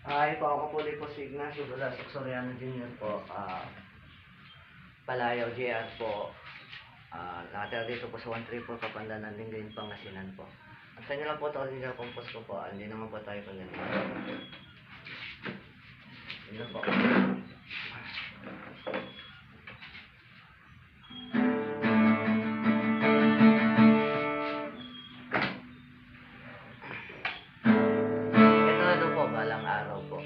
Ay po, ako po po si Ignacio Velasco Soriano Jr. po. Palayaw JR po. Nakatira dito po sa 134 Kapandanan, Lingayen, Pangasinan po. At sa inyo lang po ito, original compose ko po. Hindi naman po tayo pa ganito. Yun po. Ito na po, balang araw po.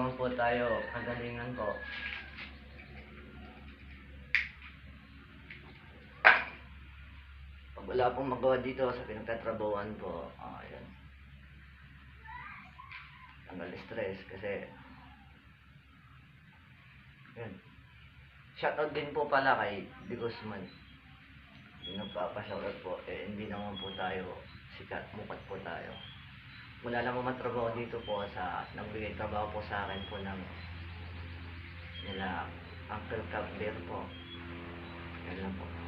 naman po tayo kagalingan po. Pag wala pong magawa dito sa pinagtatrabawan po, ayan. Tanggal stress kasi yun. Shoutout din po pala kay De Guzman. Yung nagpapashoutout po, hindi naman po tayo sikat, mukat po tayo. Wala namang matrabaho dito po sa, nagbigay trabaho po sa akin po ng nila Uncle Cabler po. Yan lang po.